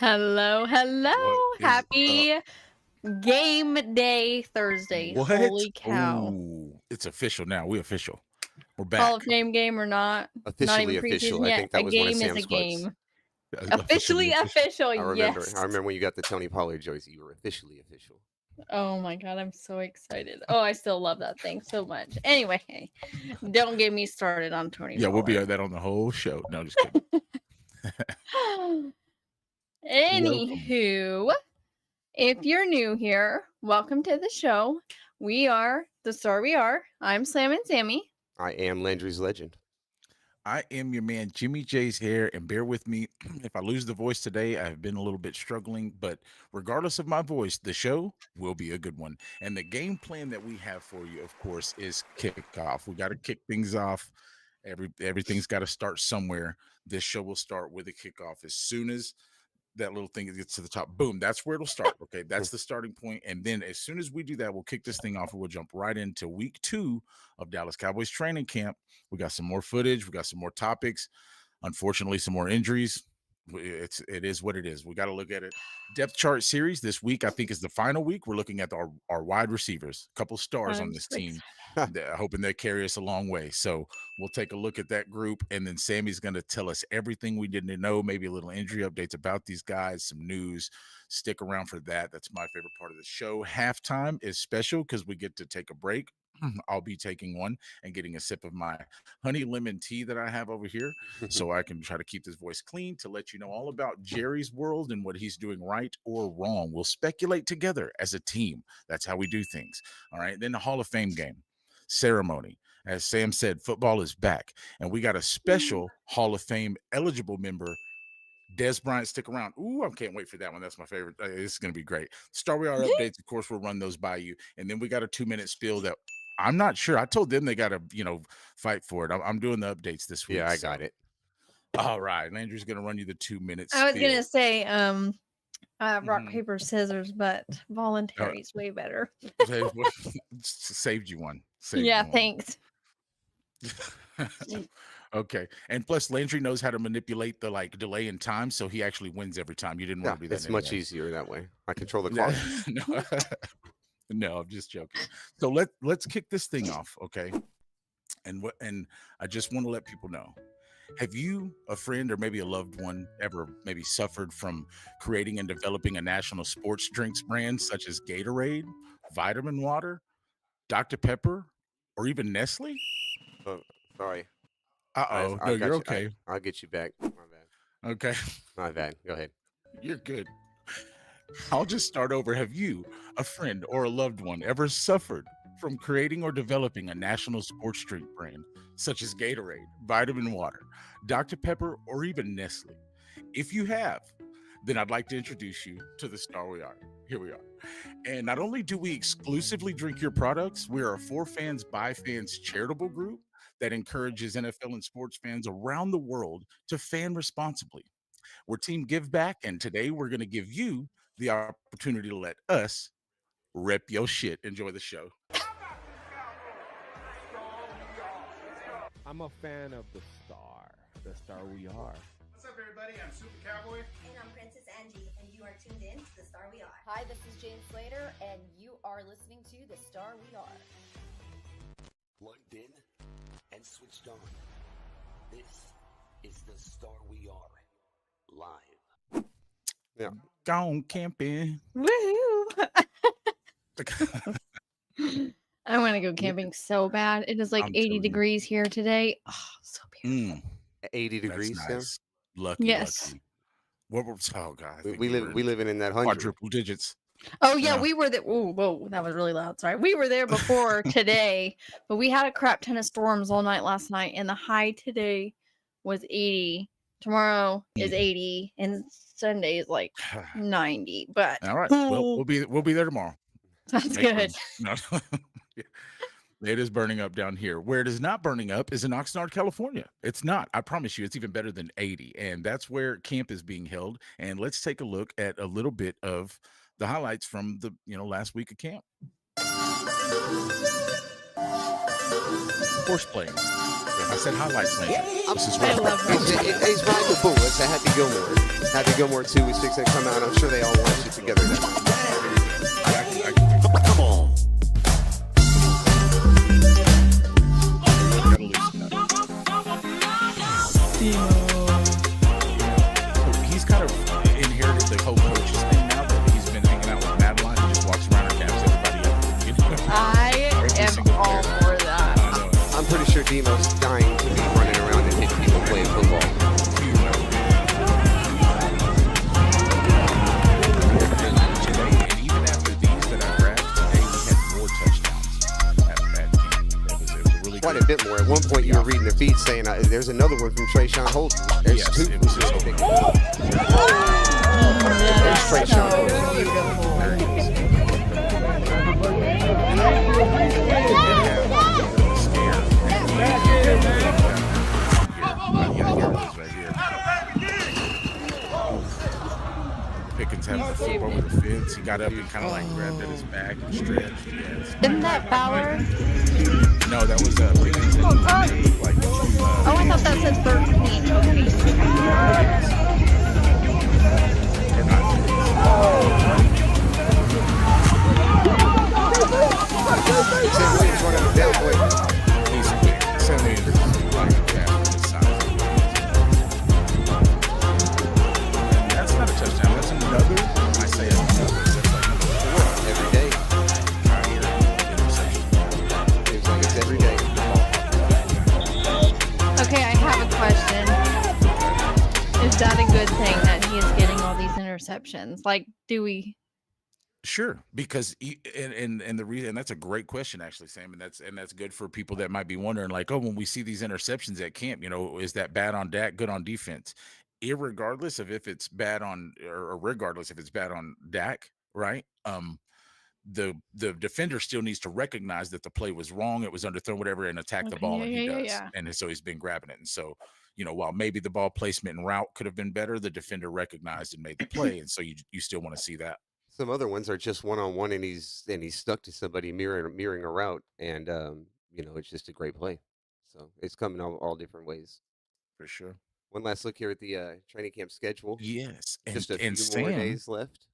Hello, hello. What is up? Happy game day Thursday. What? Holy cow. Ooh, it's official now. We official. We're Hall of back. Fame game or not. Not Officially even official. preseason I yet. think that A was one of game is a Sam's quotes. game. Officially Officially official, I remember. yes. I remember when you got the Tony Pollard jersey. You were officially official. Oh my god, I'm so excited. Oh, I still love that thing so much. Anyway, don't get me started on Tony Yeah, we'll be Pollard. at that on the whole show. No, just kidding. Anywho, if you're new here, welcome to the show. We are the Star We Are. I'm Slam and Sammy. I am Landry's legend. I am your man, Jimmy J's here, and bear with me if I lose the voice today. I've been a little bit struggling, but regardless of my voice, the show will be a good one. And the game plan that we have for you, of course, is kickoff. We got to kick things off. Everything's got to start somewhere. This show will start with a kickoff as soon as that little thing gets to the top. Boom, that's where it'll start. Okay, that's the starting point. And then as soon as we do that, we'll kick this thing off and we'll jump right into week 2 of Dallas Cowboys Training Camp. We got some more footage, we got some more topics, unfortunately some more injuries. It is what it is. We got to look at it. Depth chart series this week, I think, is the final week. We're looking at our wide receivers, a couple stars on this team, hoping they carry us a long way. So we'll take a look at that group, and then Sammy's going to tell us everything we didn't know, maybe a little injury updates about these guys, some news. Stick around for that. That's my favorite part of the show. Halftime is special because we get to take a break. I'll be taking one and getting a sip of my honey lemon tea that I have over here so I can try to keep this voice clean to let you know all about Jerry's world and what he's doing right or wrong. We'll speculate together as a team. That's how we do things. All right. Then the Hall of Fame game ceremony. As Sam said, football is back, and we got a special Hall of Fame eligible member. Des Bryant, stick around. Ooh, I can't wait for that one. That's my favorite. It's going to be great. Star We Are updates, of course, we'll run those by you. And then we got a 2-minute spiel that I'm not sure. I told them they got to, fight for it. I'm doing the updates this week. Yeah, I got it. All right. Landry's going to run you the 2-minute spiel. I was going to say rock, paper, scissors, but voluntary is way better. Saved you one. Thanks. Okay. And plus Landry knows how to manipulate the delay in time, so he actually wins every time. You didn't want to do that. It's much easier that way. I control the clock. No, I'm just joking. So let's kick this thing off, okay? And I just want to let people know. Have you, a friend or maybe a loved one, ever maybe suffered from creating and developing a national sports drinks brand such as Gatorade, vitamin water, Dr. Pepper, or even Nestle? Oh, sorry. Uh-oh. No, you're okay. I'll get you back. My bad. Okay. My bad. Go ahead. You're good. I'll just start over. Have you, a friend or a loved one, ever suffered from creating or developing a national sports drink brand such as Gatorade, vitamin water, Dr. Pepper, or even Nestle? If you have, then I'd like to introduce you to the Star We Are. Here we are. And not only do we exclusively drink your products, we are a For Fans by Fans charitable group that encourages NFL and sports fans around the world to fan responsibly. We're Team Give Back, and today we're going to give you the opportunity to let us rep your shit. Enjoy the show. I'm a fan of the Star We Are. What's up, everybody? I'm Super Cowboy. And I'm Princess Angie, and you are tuned in to The Star We Are. Hi, this is Jane Slater, and you are listening to The Star We Are. Plugged in and switched on. This is The Star We Are live. Yeah. Gone camping. Woohoo! I want to go camping so bad. It is like 80 degrees here today. Oh, so beautiful. 80 degrees, nice. Sam? Lucky. Yes. Lucky. Oh, God. We living in that 100. Quadruple digits. Oh, yeah, we were there. Oh, whoa, that was really loud. Sorry. We were there before today, but we had a crap ton of storms all night last night, and the high today was 80. Tomorrow is 80, and Sunday is like 90. But all right, we'll be there tomorrow. That's good. No. It is burning up down here. Where it is not burning up is in Oxnard, California. It's not. I promise you, it's even better than 80. And that's where camp is being held. And let's take a look at a little bit of the highlights from the last week of camp. Horse playing. I said highlights, Landry. I love that. It's riding the bull. It's a Happy Gilmore. Happy Gilmore 2 with 6 and come out. I'm sure they all watched it together. Come on. He's kind of inherited the whole coaches thing now that he's been hanging out with Madeline. He just walks around and caps everybody up. You know? I am all for that. I know. I'm pretty sure Demo's dying to be running around and hitting people playing football. You know. And even after these that I grabbed today, we had more touchdowns at camp. It was really Quite good. a bit more. At one point, you were reading the feed saying, there's another one from Trayshawn Holden. There's Yes, two. it was just a big one. That Straight is shot. so beautiful. Pickens having the flip over the fence. He got up and kind of like grabbed at his back and stretched. Isn't that Bauer? No, that was Pickens. Like, Oh, I thought that said 13. Okay. Sam Williams running the down play. He's big. Sam Williams is like a cat of his size. And that's not a touchdown. That's another. I say another. That's like number 4 Every day. interception. Seems like it's every day. Okay, I have a question. Is that a good thing that he is getting all these interceptions? Like, do we? Sure, because and the reason, and that's a great question actually, Sam, and that's good for people that might be wondering, like, oh, when we see these interceptions at camp, you know, is that bad on Dak, good on defense? Irregardless of if it's bad on, or regardless if it's bad on Dak, right? The defender still needs to recognize that the play was wrong, it was underthrown, whatever, and attack the Okay, ball, and he yeah, does, yeah. and so he's been grabbing it, and so. You know, while maybe the ball placement and route could have been better, the defender recognized and made the play, and so you still want to see that. Some other ones are just one-on-one, and he's stuck to somebody mirroring a route, and it's just a great play. So it's coming all different ways. For sure. One last look here at the training camp schedule. Yes, Just a and few more Sam days left.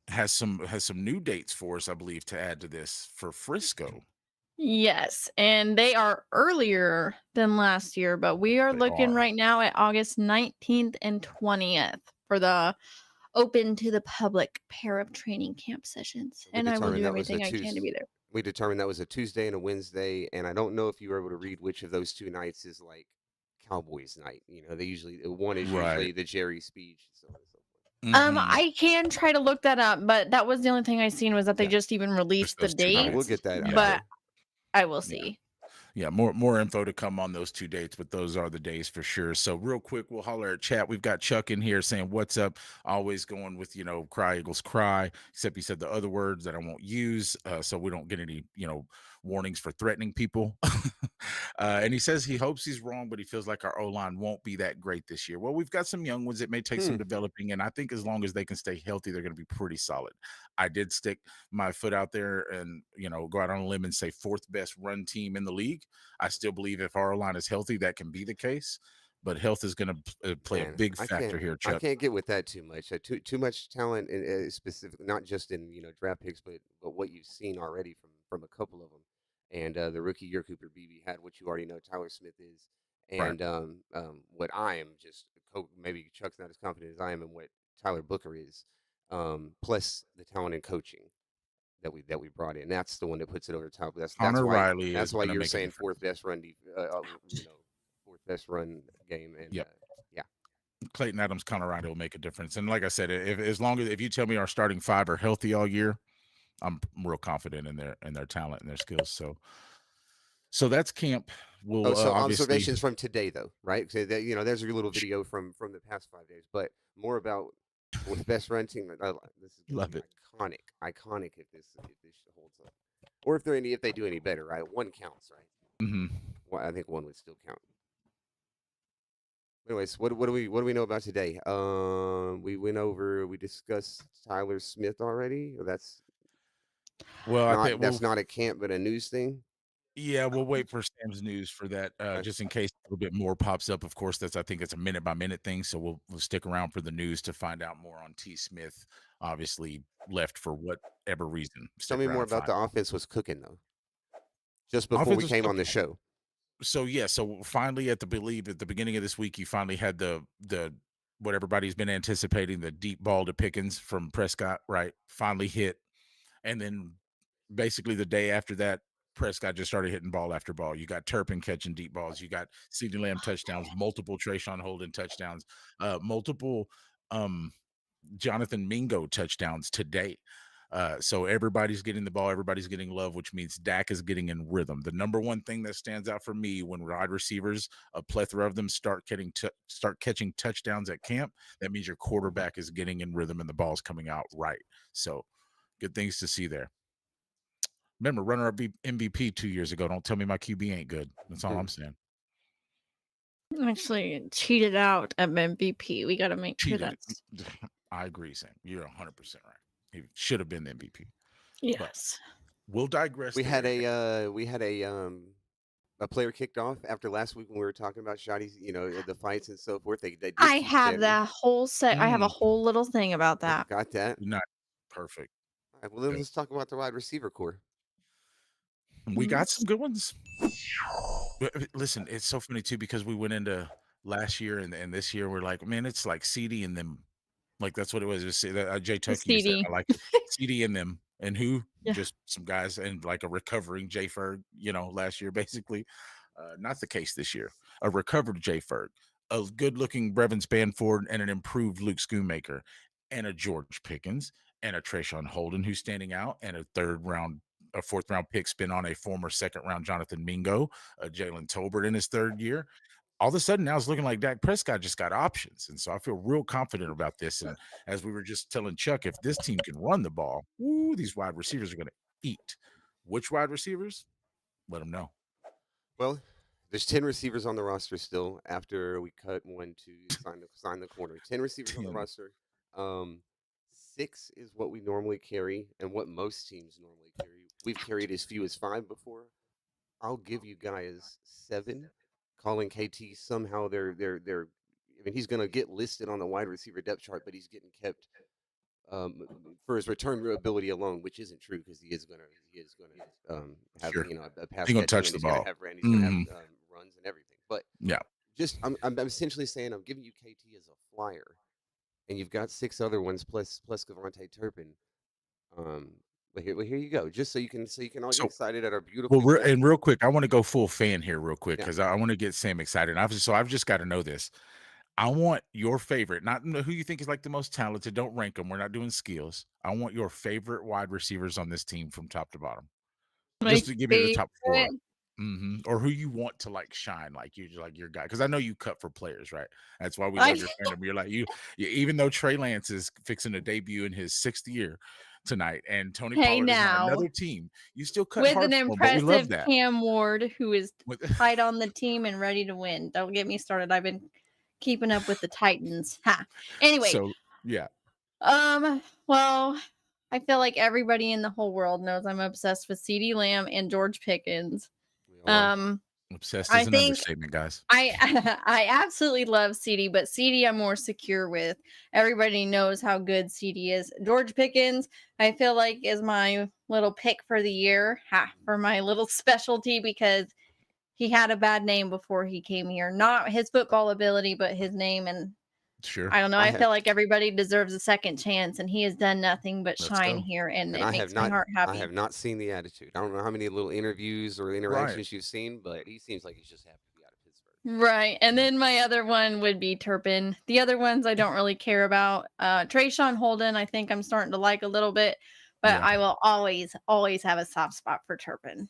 has some new dates for us, I believe, to add to this for Frisco. Yes, and they are earlier than last year, but we are They looking are. right now at August 19th and 20th for the open to the public pair of training camp sessions. We And I will determined do that was a everything I can to be there. We determined that was a Tuesday and a Wednesday, and I don't know if you were able to read which of those two nights is like Cowboys night. You know, they usually one is usually Right. the Jerry speech, so on and so forth. Mhm. I can try to look that up, but that was the only thing I seen was that they Yeah. just even released the those 2 dates. nights. We'll get that out Yeah. But there. I will Yeah. see. Yeah, more info to come on those 2 dates, but those are the days for sure. So real quick, we'll holler at chat. We've got Chuck in here saying, "What's up?" Always going with, cry equals cry, except he said the other words that I won't use, so we don't get any, warnings for threatening people. And he says he hopes he's wrong, but he feels like our O-line won't be that great this year. Well, we've got some young ones. It may take some developing, and I think as long as they can stay healthy, they're going to be pretty solid. I did stick my foot out there and, go out on a limb and say 4th best run team in the league. I still believe if our line is healthy, that can be the case. But health is going to play a Man, big factor here, I Chuck. can't get with that too much. Too much talent, specifically not just in draft picks, but what you've seen already from a couple of them. And the rookie year Cooper Beebe had what you already know Tyler Smith is, Right. and what I am just maybe Chuck's not as confident as I am in what Tyler Booker is, plus the talent and coaching that we brought in. That's the one that puts it over the top. That's Connor why Riley that's is why gonna you're make a saying difference. fourth best run fourth best run game. And Yep. yeah, Clayton Adams, Colorado will make a difference. And like I said, if you tell me our starting 5 are healthy all year, I'm real confident in their talent and their skills. So that's camp. We'll so obviously observations from today though, right? So that there's your little video from the past 5 days, but more about with best run team. This is gonna Love be it. iconic if this holds up, or if they do any better, right? One counts, right? Mhm. Well, I think one would still count. Anyways, what do we know about today? We discussed Tyler Smith already. That's Well, that's not a camp, but a news thing. Yeah, we'll wait for Sam's news for that, Okay. just in case a little bit more pops up. Of course, I think it's a minute by minute thing, so we'll stick around for the news to find out more on T. Smith. Obviously, left for whatever reason. Tell Stick me around more and about find the out. offense was cooking though. Just before we Offensive came stuff. on the show. So yeah, so finally at the beginning of this week, you finally had the what everybody's been anticipating, the deep ball to Pickens from Prescott, right? Finally hit, and then basically the day after that, Prescott just started hitting ball after ball. You got Turpin catching deep balls. You got CeeDee Lamb touchdowns, multiple Trayshawn Holden touchdowns, multiple Jonathan Mingo touchdowns today. So everybody's getting the ball, everybody's getting love, which means Dak is getting in rhythm. The number one thing that stands out for me when wide receivers, a plethora of them, start catching touchdowns at camp, that means your quarterback is getting in rhythm and the ball's coming out right. So good things to see there. Remember, runner-up MVP 2 years ago. Don't tell me my QB ain't good. That's all I'm saying. Actually cheated out at MVP. We got to make sure Cheated. that's I agree, Sam. You're 100% right. He should have been the MVP. But yes. we'll digress. We had there. a player kicked off after last week when we were talking about Shotty's, the fights and so forth. They did I keep have Sammy. that whole set. I have a whole little thing about that. Got that. Not perfect. All right, well then let's talk about the wide receiver core. We got some good ones. But, listen, it's so funny too because we went into last year and this year we're like, man, it's like CD and them. Like that's what it was. Just Jay Tucky used that. CD. I like it. CD and them. And who? Yeah. Just some guys and like a recovering Jay Ferg, last year basically. Not the case this year. A recovered Jay Ferg, a good-looking Brevin Spanford, and an improved Luke Schoonmaker, and a George Pickens, and a Trayshawn Holden who's standing out, and a fourth-round pick spin on a former second-round Jonathan Mingo, Jalen Tolbert in his third year. All of a sudden, now it's looking like Dak Prescott just got options, and so I feel real confident about this. And as we were just telling Chuck, if this team can run the ball, these wide receivers are going to eat. Which wide receivers? Let them know. Well, there's 10 receivers on the roster still after we cut one to sign the corner. 10 receivers on the roster. 6 is what we normally carry and what most teams normally carry. We've carried as few as 5 before. I'll give you guys 7. Calling KT somehow they're I mean he's going to get listed on the wide receiver depth chart, but he's getting kept for his return ability alone, which isn't true because he is gonna have Sure. a pass He's gonna catching, touch and the he's ball. gonna have he's gonna have runs and everything. But Yeah. just I'm essentially saying I'm giving you KT as a flyer, and you've got 6 other ones plus Kevontae Turpin. But here you go. Just so you can all get excited at our beautiful. Well, and real quick, I want to go full fan here real quick Yeah. because I want to get Sam excited. I've just got to know this. I want your favorite, not who you think is like the most talented. Don't rank them. We're not doing skills. I want your favorite wide receivers on this team from top to bottom. Just to give me the top 4. Or who you want to like shine, like your guy, because I know you cut for players, right? That's why we love your fandom. You're like you, even though Trey Lance is fixing to debut in his 6th year tonight, and Tony Pollard is on another team, you still cut with hard an for him, but we love impressive that. Cam Ward who is tight on the team and ready to win. Don't get me started. I've been keeping up with the Titans. Anyway, so yeah. Well, I feel like everybody in the whole world knows I'm obsessed with CeeDee Lamb and George Pickens. Obsessed is an understatement, guys. I absolutely love CeeDee, but CeeDee I'm more secure with. Everybody knows how good CeeDee is. George Pickens, I feel like is my little pick for the year, for my little specialty, because he had a bad name before he came here. Not his football ability, but his name. And sure, I don't know. I feel like everybody deserves a second chance, and he has done nothing but shine here, and it makes my heart happy. I have not seen the attitude. I don't know how many little interviews or interactions you've seen, but he seems like he's just happy to be out of Pittsburgh. Right. And then my other one would be Turpin. The other ones I don't really care about. Trayshawn Holden, I think I'm starting to like a little bit, but I will always have a soft spot for Turpin.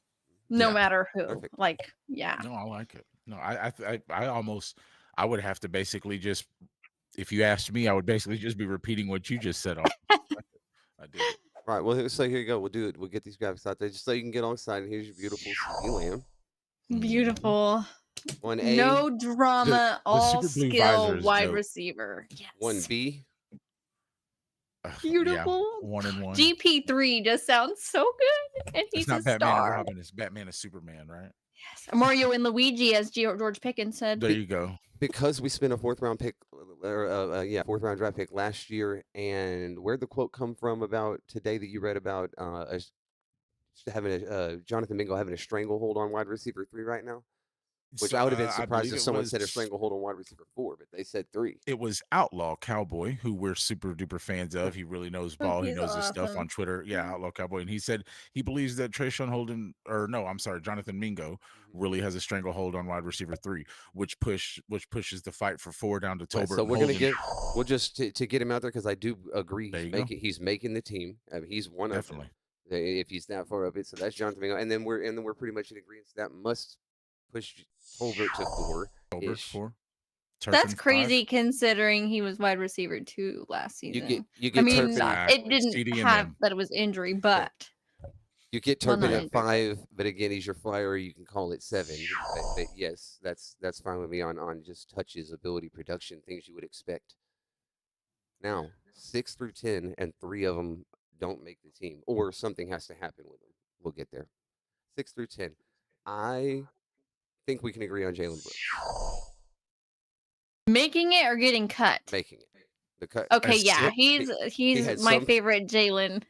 No matter who. Perfect. Like, yeah. No, I like it. No, I would have to basically just, if you asked me, I would basically just be repeating what you just said. I did it. All right. Well, so here you go. We'll do it. We'll get these graphics out there just so you can get all excited. Here's your beautiful CeeDee Lamb. Beautiful. 1A. No drama, all super blue skill visor is wide dope. receiver. Yes. 1B. Beautiful. 1-1. GP3 just sounds so good, and he's It's not a Batman and star. Robin. It's Batman and Superman, right? Yes. Mario and Luigi, as George Pickens said. There you go. Because we spent a fourth round pick, fourth round draft pick last year, and where'd the quote come from about today that you read about having Jonathan Mingo having a stranglehold on wide receiver 3 right now? Which I would have been surprised if someone said a stranglehold on wide receiver 4, but they said 3. It was Outlaw Cowboy, who we're super duper fans of. He really knows ball. He knows his stuff on Twitter. Yeah, Outlaw Cowboy. And he said he believes that Jonathan Mingo really has a stranglehold on wide receiver 3, which pushes the fight for 4 down to Tolbert. So we're gonna we'll just to get him out there, because I do agree he's making the team. I mean, he's one of them. If he's that far up it. So that's Jonathan Mingo. And then we're pretty much in agreement. That must push Tolbert to 4. Tolbert 4. That's crazy 5. Considering he was wide receiver 2 last season. You get Turpin. It didn't have that it was injury, but you get Turpin at 5. But again, he's your flyer. You can call it 7. But yes, that's fine with me on just touches, ability, production, things you would expect. Now 6 through 10, and 3 of them don't make the team, or something has to happen with them. We'll get there. 6 through 10. I think we can agree on Jalen Brooks. Making it or getting cut? Making it. The cut. Okay, yeah. He's my favorite Jalen.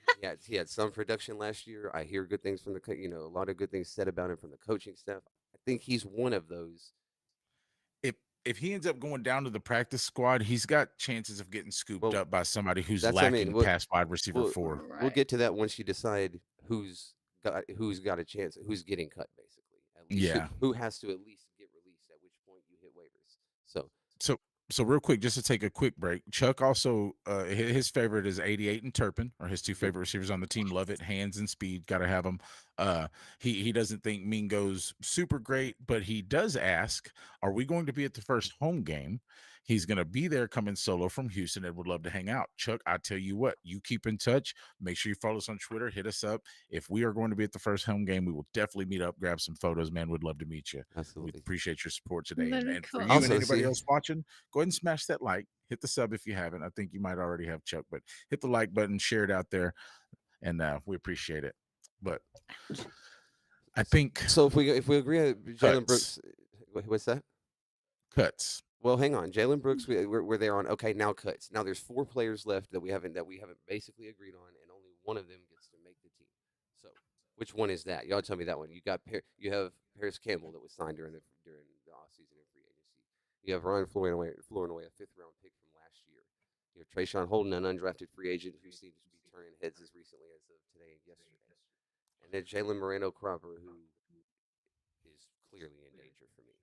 He had some production last year. I hear good things from a lot of good things said about him from the coaching staff. I think he's one of those. If he ends up going down to the practice squad, he's got chances of getting scooped up by somebody who's lacking past wide receiver 4. We'll get to that once you decide who's got a chance, who's getting cut, basically. At least who has to at least get released, at which point you hit waivers. So real quick, just to take a quick break, Chuck also his favorite is 88 and Turpin, or his 2 favorite receivers on the team. Love it, hands and speed, got to have them. He doesn't think Mingo's super great, but he does ask, are we going to be at the first home game? He's going to be there coming solo from Houston and would love to hang out. Chuck, I tell you what, you keep in touch. Make sure you follow us on Twitter. Hit us up. If we are going to be at the first home game, we will definitely meet up, grab some photos, man. We'd love to meet you. Absolutely. We appreciate your support today. And for you Also, and anybody else watching, go ahead and smash that like. Hit the sub if you haven't. I think you might already have, Chuck, but hit the like button, share it out there, and we appreciate it. But I think so. If we agree on Jalen Brooks, what's that? Cuts. Well, hang on, Jalen Brooks. We're there on now cuts. Now there's 4 players left that we haven't basically agreed on, and only one of them gets to make the team. So which one is that? Y'all tell me that one. You have Paris Campbell that was signed during the offseason in free agency. You have Ryan Flournoy, a 5th round pick from last year. You have Trayshawn Holden, an undrafted free agent who seems to be turning heads as recently as of today and yesterday. And then Jalen Moreno-Cropper, who is clearly in danger for me.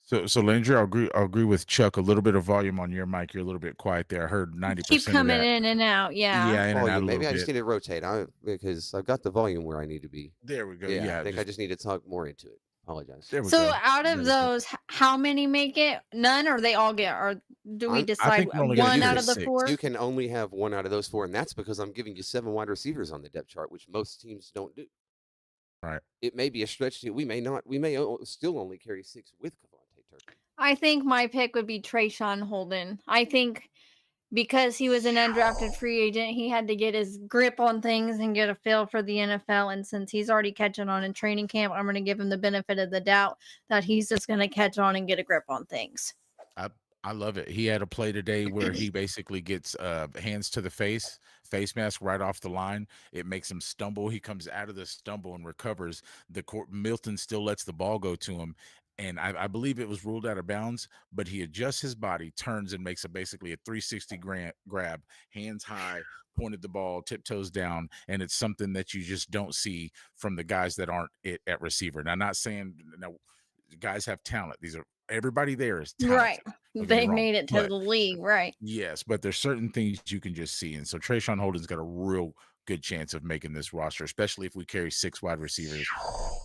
So Landry, I'll agree with Chuck. A little bit of volume on your mic. You're a little bit quiet there. I heard 90%. Keep coming in and out. Yeah. Yeah, in and out maybe I just need to rotate. Because I've got the volume where I need to be. There we go. Yeah, I think I just need to talk more into it. Apologize. There we so go. Out of those, how many make it? None, or they all get? Or do we decide one out of the 4? You can only have one out of those 4, and that's because I'm giving you 7 wide receivers on the depth chart, which most teams don't do. Right. It may be a stretch. We may still only carry 6 with Kavontae Turpin. I think my pick would be Trayshawn Holden. I think because he was an undrafted free agent, he had to get his grip on things and get a feel for the NFL. And since he's already catching on in training camp, I'm going to give him the benefit of the doubt that he's just going to catch on and get a grip on things. I love it. He had a play today where he basically gets hands to the face mask right off the line. It makes him stumble. He comes out of the stumble and recovers. Milton still lets the ball go to him. And I believe it was ruled out of bounds, but he adjusts his body, turns, and makes basically a 360 grab, hands high, pointed the ball, tiptoes down, and it's something that you just don't see from the guys that aren't at receiver. Now, I'm not saying guys have talent. Everybody there is talented. Right. They made it to the league, right? Yes, but there's certain things you can just see, and so Trayshawn Holden's got a real good chance of making this roster, especially if we carry 6 wide receivers.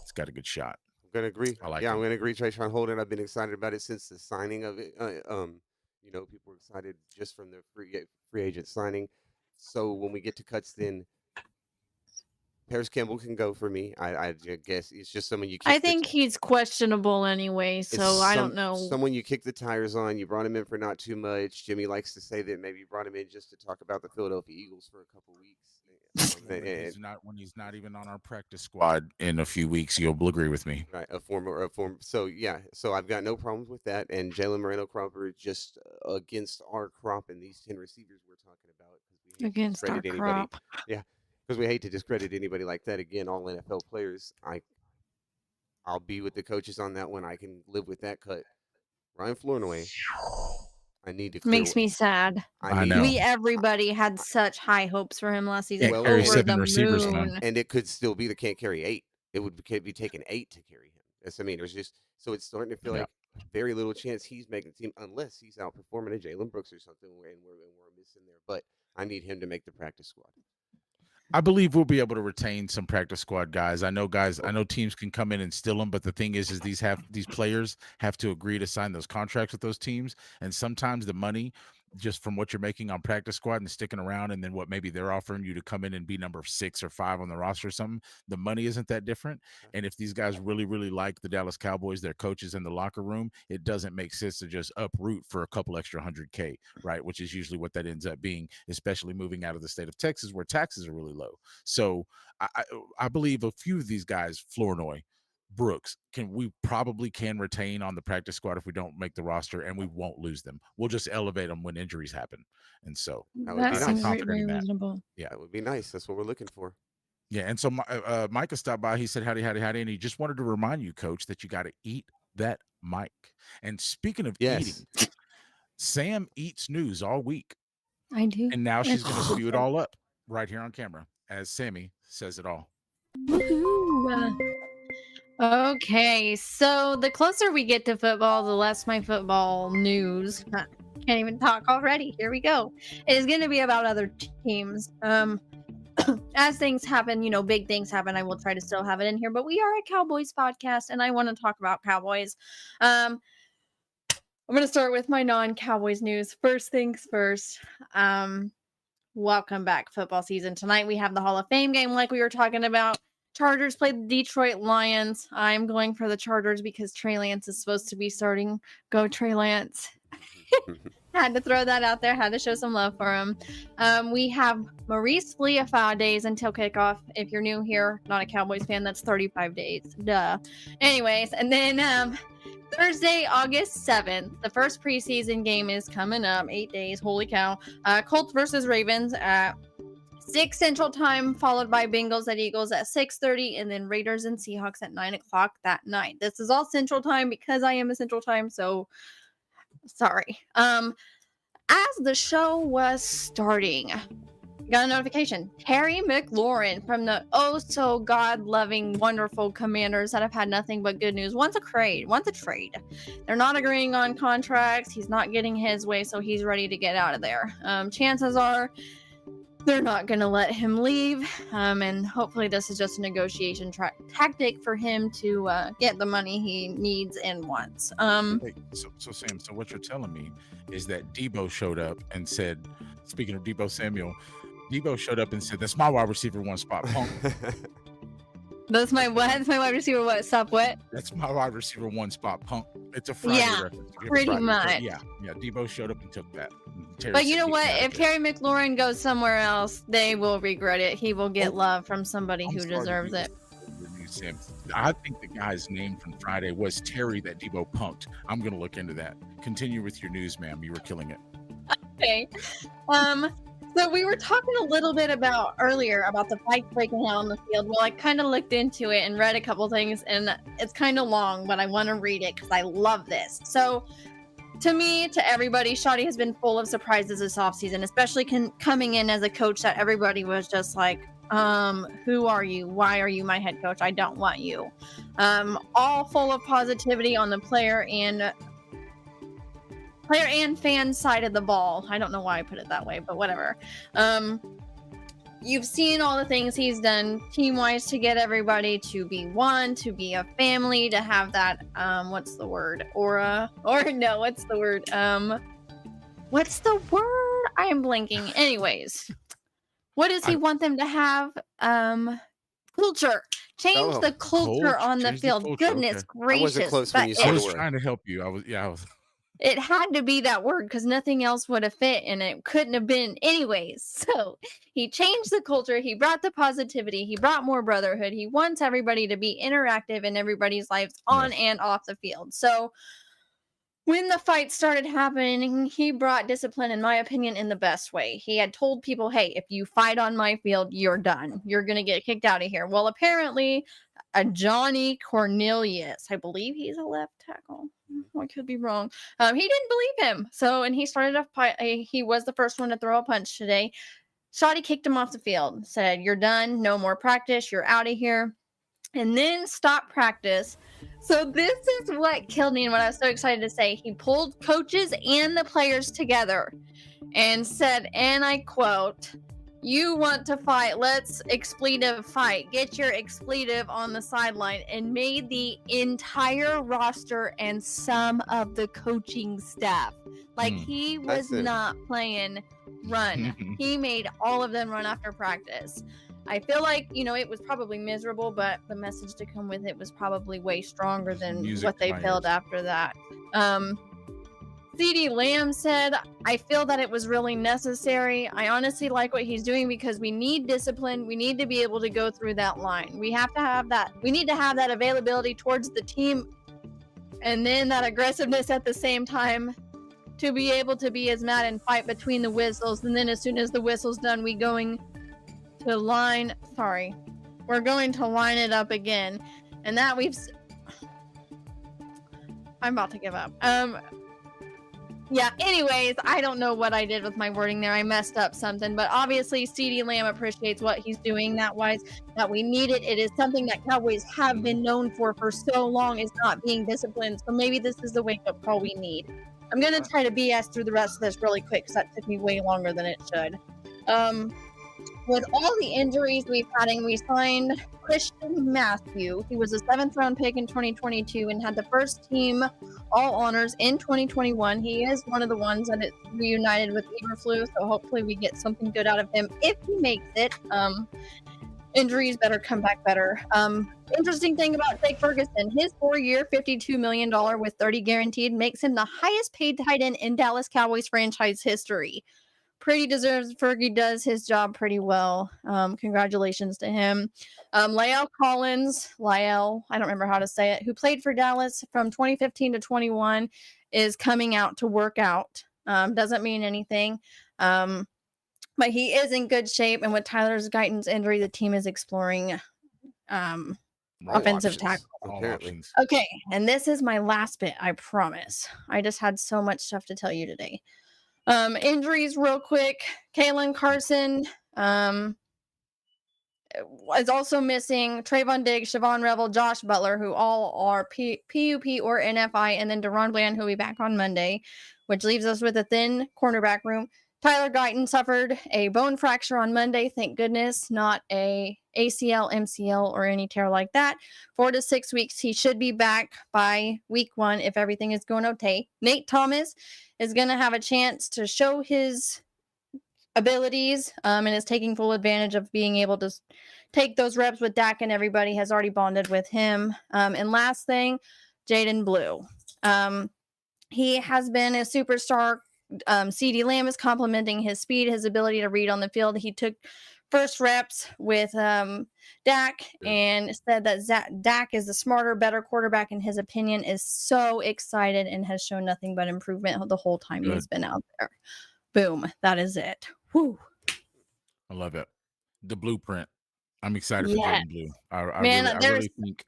It's got a good shot. I'm going to agree. I'm going to agree. Trayshawn Holden, I've been excited about it since the signing of it. People were excited just from the free agent signing. So when we get to cuts, then Paris Campbell can go for me. I guess it's just someone you. I think he's questionable anyway, so I don't know. Someone you kick the tires on. You brought him in for not too much. Jimmy likes to say that maybe you brought him in just to talk about the Philadelphia Eagles for a couple weeks. When he's not even on our practice squad in a few weeks, you'll agree with me. Right, a former. So yeah, so I've got no problems with that. And Jalen Moreno-Crawford just against our crop and these 10 receivers we're talking about because we hate Against to our discredit anybody. crop. Yeah, because we hate to discredit anybody like that. Again, all NFL players. I'll be with the coaches on that one. I can live with that cut. Ryan Flournoy. I need to. Makes me sad. I know. Everybody had such high hopes for him last season. Yeah, carry over 7 the receivers, moon. man. And it could still be the can't carry 8. It would be taking 8 to carry him. There's just so it's starting to feel like very little chance he's making the team unless he's outperforming a Jalen Brooks or something, and we're missing there. But I need him to make the practice squad. I believe we'll be able to retain some practice squad guys. I know teams can come in and steal them, but the thing is these players have to agree to sign those contracts with those teams, and sometimes the money just from what you're making on practice squad and sticking around, and then what maybe they're offering you to come in and be number 6 or 5 on the roster or something, the money isn't that different. And if these guys really, really like the Dallas Cowboys, their coaches in the locker room, it doesn't make sense to just uproot for a couple extra $100K, right? Which is usually what that ends up being, especially moving out of the state of Texas where taxes are really low. So I believe a few of these guys, Flournoy, Brooks, we probably can retain on the practice squad if we don't make the roster, and we won't lose them. We'll just elevate them when injuries happen. And so That seems very reasonable. Yeah, that would be nice. That's what we're looking for. Yeah, and so Micah stopped by. He said, howdy, and he just wanted to remind you, Coach, that you got to eat that mic. And speaking of eating, Sam eats news all week. I do. And now she's going to spew it all up right here on camera as Sammy says it all. Woo-hoo. Okay, so the closer we get to football, the less my football news. Can't even talk already. Here we go. It is going to be about other teams. As things happen, big things happen, I will try to still have it in here, but we are a Cowboys podcast and I want to talk about Cowboys. I'm going to start with my non-Cowboys news. First things first. Welcome back football season. Tonight we have the Hall of Fame game like we were talking about. Chargers play the Detroit Lions. I'm going for the Chargers because Trey Lance is supposed to be starting. Go Trey Lance. Had to throw that out there. Had to show some love for him. We have Maurice Leafau days until kickoff. If you're new here, not a Cowboys fan, that's 35 days. Duh. Anyways, and then Thursday, August 7th, the first preseason game is coming up. 8 days. Holy cow. Colts versus Ravens at 6 Central Time, followed by Bengals at Eagles at 6:30, and then Raiders and Seahawks at 9 o'clock that night. This is all Central Time because I am a Central Time, so sorry. As the show was starting, got a notification. Terry McLaurin from the so God-loving, wonderful Commanders that have had nothing but good news. Wants a trade. They're not agreeing on contracts. He's not getting his way, so he's ready to get out of there. Chances are they're not going to let him leave, and hopefully this is just a negotiation tactic for him to get the money he needs and wants. Wait, so Sam, so what you're telling me is that Debo showed up and said, speaking of Debo Samuel, Debo showed up and said, that's my wide receiver 1 spot, punk. That's my what? That's my wide receiver what? Stop what? That's my wide receiver 1 spot, punk. It's a Friday reference. Pretty much. Yeah, Debo showed up and took that. But you know what? If Terry McLaurin goes somewhere else, they will regret it. He will get love from somebody who deserves it. I think the guy's name from Friday was Terry that Debo punked. I'm going to look into that. Continue with your news, ma'am. You were killing it. Okay. So we were talking a little bit earlier about the fight breaking out on the field. Well, I kind of looked into it and read a couple things, and it's kind of long, but I want to read it because I love this. So to me, to everybody, Shoddy has been full of surprises this offseason, especially coming in as a coach that everybody was just like, who are you? Why are you my head coach? I don't want you. All full of positivity on the player and fan side of the ball. I don't know why I put it that way, but whatever. You've seen all the things he's done team-wise to get everybody to be one, to be a family, to have that, what's the word? Aura? Or no, what's the word? What's the word? I am blanking. Anyways, what does he want them to have? culture. Change Oh, the culture on the Change the field. culture, Goodness okay. I wasn't gracious. close when But you I said the was word. trying to help you. I was it had to be that word because nothing else would have fit and it couldn't have been anyways. So he changed the culture. He brought the positivity. He brought more brotherhood. He wants everybody to be interactive in everybody's lives on Yes. and off the field. So when the fight started happening, he brought discipline, in my opinion, in the best way. He had told people, hey, if you fight on my field, you're done. You're going to get kicked out of here. Well, apparently, a Johnny Cornelius, I believe he's a left tackle. I could be wrong. He didn't believe him. So, and he started a fight. He was the first one to throw a punch today. Shotty kicked him off the field, said, you're done. No more practice. You're out of here. And then stopped practice. So this is what killed me and what I was so excited to say. He pulled coaches and the players together and said, and I quote, you want to fight, let's expletive fight. Get your expletive on the sideline, and made the entire roster and some of the coaching staff. Like he was not playing run. He made all of them run after practice. I feel like, it was probably miserable, but the message to come with it was probably way stronger than what they felt after that. CeeDee Lamb said, I feel that it was really necessary. I honestly like what he's doing because we need discipline. We need to be able to go through that line. We have to have that. We need to have that availability towards the team and then that aggressiveness at the same time to be able to be as mad and fight between the whistles. And then as soon as the whistle's done, we're going to line it up again. And that I'm about to give up. Yeah, anyways, I don't know what I did with my wording there. I messed up something, but obviously CeeDee Lamb appreciates what he's doing that we need it. It is something that Cowboys have been known for so long, is not being disciplined. So maybe this is the wake-up call we need. I'm going to try to BS through the rest of this really quick because that took me way longer than it should. With all the injuries we've had, we signed Christian Matthew. He was a 7th-round pick in 2022 and had the first team all honors in 2021. He is one of the ones that is reunited with Eberflus, so hopefully we get something good out of him if he makes it. Injuries better come back better. Interesting thing about Jake Ferguson, his 4-year, $52 million with 30 guaranteed makes him the highest paid tight end in Dallas Cowboys franchise history. Pretty deserves. Fergie does his job pretty well. Congratulations to him. La'el Collins, I don't remember how to say it, who played for Dallas from 2015 to 21, is coming out to work out. Doesn't mean anything. But he is in good shape. And with Tyler Guyton's injury, the team is exploring offensive tackle. Apparently. Okay, and this is my last bit, I promise. I just had so much stuff to tell you today. Injuries real quick. Kalen Carson is also missing. Trayvon Diggs, Siobhan Revel, Josh Butler, who all are PUP or NFI, and then Deron Bland, who will be back on Monday, which leaves us with a thin cornerback room. Tyler Guyton suffered a bone fracture on Monday. Thank goodness, not a ACL, MCL, or any tear like that. 4 to 6 weeks. He should be back by week 1 if everything is going okay. Nate Thomas is going to have a chance to show his abilities and is taking full advantage of being able to take those reps with Dak, and everybody has already bonded with him. And last thing, Jaden Blue. He has been a superstar. CeeDee Lamb is complimenting his speed, his ability to read on the field. He took first reps with Dak and said that Dak is the smarter, better quarterback in his opinion, is so excited and has shown nothing but improvement the whole time he's been out there. Boom. That is it. Whew. I love it. The blueprint. I'm excited for Jaden Blue. I really think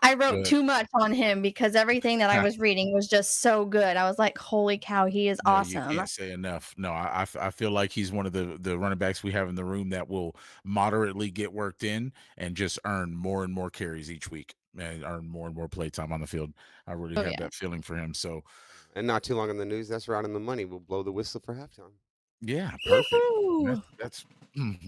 I wrote too much on him because everything that I was reading was just so good. I was like, holy cow, he is awesome. You can't say enough. No, I feel like he's one of the running backs we have in the room that will moderately get worked in and just earn more and more carries each week and earn more and more play time on the field. I really have that feeling for him. So, and not too long in the news, that's right on the money. We'll blow the whistle for halftime. Yeah, perfect. Woohoo! That's